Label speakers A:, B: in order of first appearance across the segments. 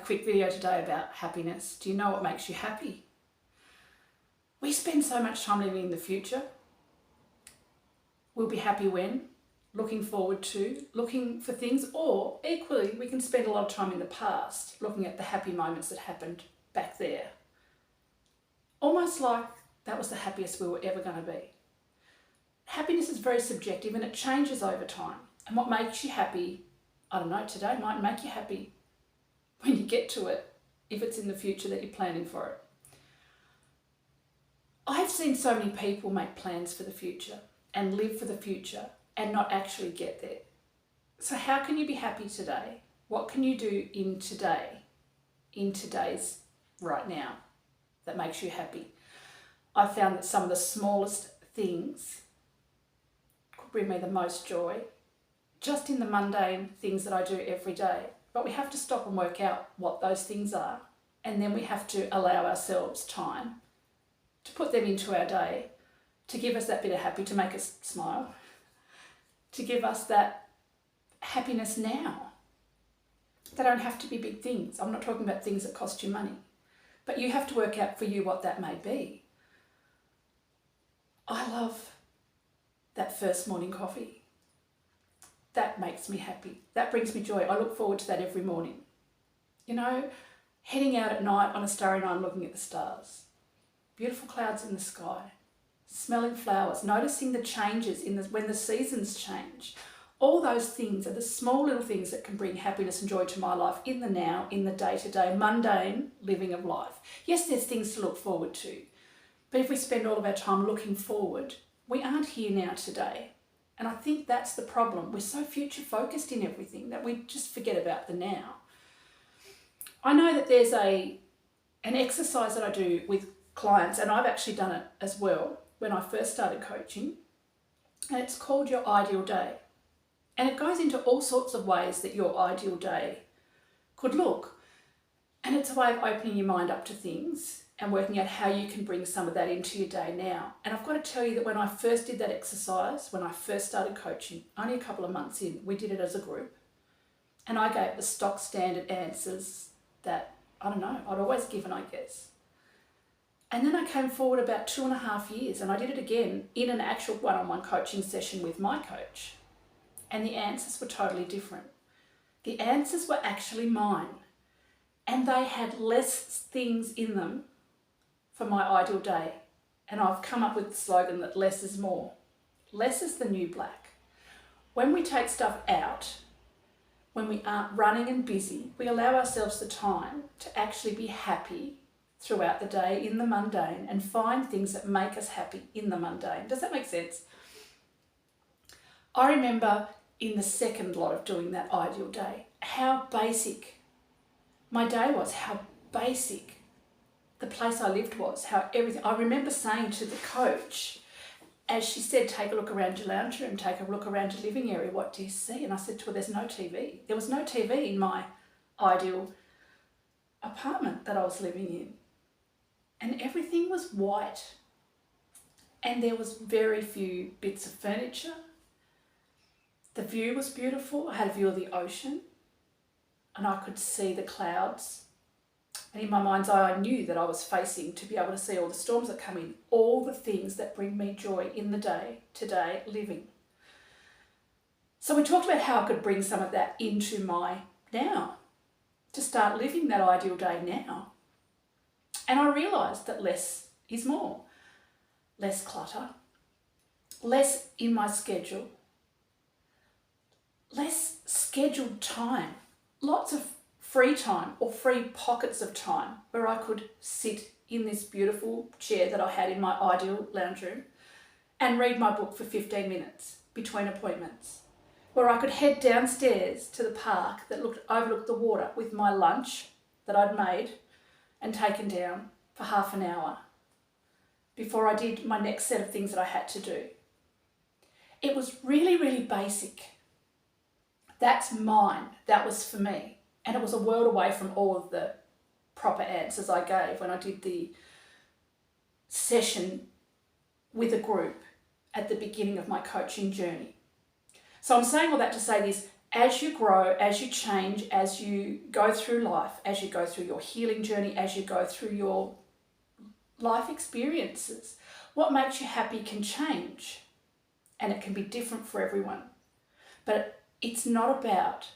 A: quick video today about happiness. Do you know what makes you happy? We spend so much time living in the future. We'll be happy when, looking forward to, looking for things, or equally we can spend a lot of time in the past looking at the happy moments that happened back there. Almost like that was the happiest we were ever going to be. Happiness is very subjective and it changes over time. And what makes you happy, I don't know, today might make you happy when you get to it, if it's in the future that you're planning for it. I've seen so many people make plans for the future and live for the future and not actually get there. So how can you be happy today? What can you do in today, in today's right now, that makes you happy? I found that some of the smallest things could bring me the most joy, just in the mundane things that I do every day. But we have to stop and work out what those things are, and then we have to allow ourselves time to put them into our day, to give us that bit of happy, to make us smile, to give us that happiness now. They don't have to be big things. I'm not talking about things that cost you money, but you have to work out for you what that may be. I love that first morning coffee. That makes me happy. That brings me joy. I look forward to that every morning. You know, heading out at night on a starry night looking at the stars. Beautiful clouds in the sky. Smelling flowers. Noticing the changes when the seasons change. All those things are the small little things that can bring happiness and joy to my life in the now, in the day-to-day, mundane living of life. Yes, there's things to look forward to. But if we spend all of our time looking forward, we aren't here now today. And I think that's the problem. We're so future focused in everything that we just forget about the now. I know that there's an exercise that I do with clients, and I've actually done it as well when I first started coaching, and it's called your ideal day. And it goes into all sorts of ways that your ideal day could look. And it's a way of opening your mind up to things and working out how you can bring some of that into your day now. And I've got to tell you that when I first did that exercise, when I first started coaching, only a couple of months in, we did it as a group. And I gave the stock standard answers that, I don't know, I'd always given, I guess. And then I came forward about 2.5 years and I did it again in an actual one-on-one coaching session with my coach. And the answers were totally different. The answers were actually mine. And they had less things in them for my ideal day. And I've come up with the slogan that less is more. Less is the new black. When we take stuff out, when we aren't running and busy, we allow ourselves the time to actually be happy throughout the day in the mundane and find things that make us happy in the mundane. Does that make sense? I remember in the second lot of doing that ideal day, how basic my day was, how basic the place I lived was, how everything. I remember saying to the coach, as she said, take a look around your lounge room, take a look around your living area, what do you see? And I said to her, there's no TV. There was no TV in my ideal apartment that I was living in. And everything was white. And there was very few bits of furniture. The view was beautiful. I had a view of the ocean and I could see the clouds. And in my mind's eye, I knew that I was facing to be able to see all the storms that come in, all the things that bring me joy in the day, today, living. So we talked about how I could bring some of that into my now, to start living that ideal day now. And I realised that less is more. Less clutter, less in my schedule, less scheduled time, lots of free time or free pockets of time where I could sit in this beautiful chair that I had in my ideal lounge room and read my book for 15 minutes between appointments, where I could head downstairs to the park that overlooked the water with my lunch that I'd made and taken down for half an hour before I did my next set of things that I had to do. It was really, really basic. That's mine. That was for me. And it was a world away from all of the proper answers I gave when I did the session with a group at the beginning of my coaching journey. So I'm saying all that to say this, as you grow, as you change, as you go through life, as you go through your healing journey, as you go through your life experiences, what makes you happy can change, and it can be different for everyone. But it's not about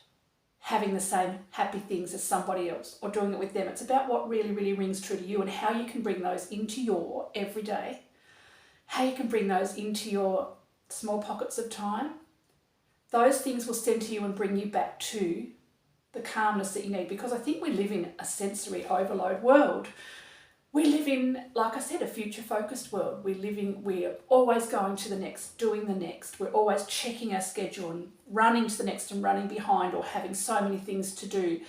A: having the same happy things as somebody else or doing it with them. It's about what really, really rings true to you and how you can bring those into your everyday, how you can bring those into your small pockets of time. Those things will center you and bring you back to the calmness that you need, because I think we live in a sensory overload world. We live in, like I said, a future-focused world. We're always going to the next, doing the next. We're always checking our schedule and running to the next and running behind, or having so many things to do.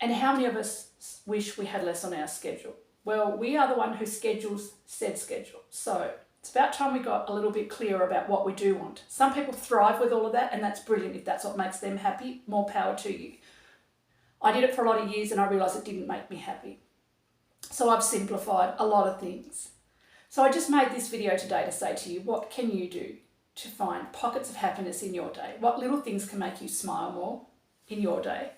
A: And how many of us wish we had less on our schedule? Well, we are the one who schedules said schedule. So it's about time we got a little bit clearer about what we do want. Some people thrive with all of that, and that's brilliant. If that's what makes them happy, more power to you. I did it for a lot of years and I realised it didn't make me happy. So I've simplified a lot of things. So I just made this video today to say to you, what can you do to find pockets of happiness in your day? What little things can make you smile more in your day?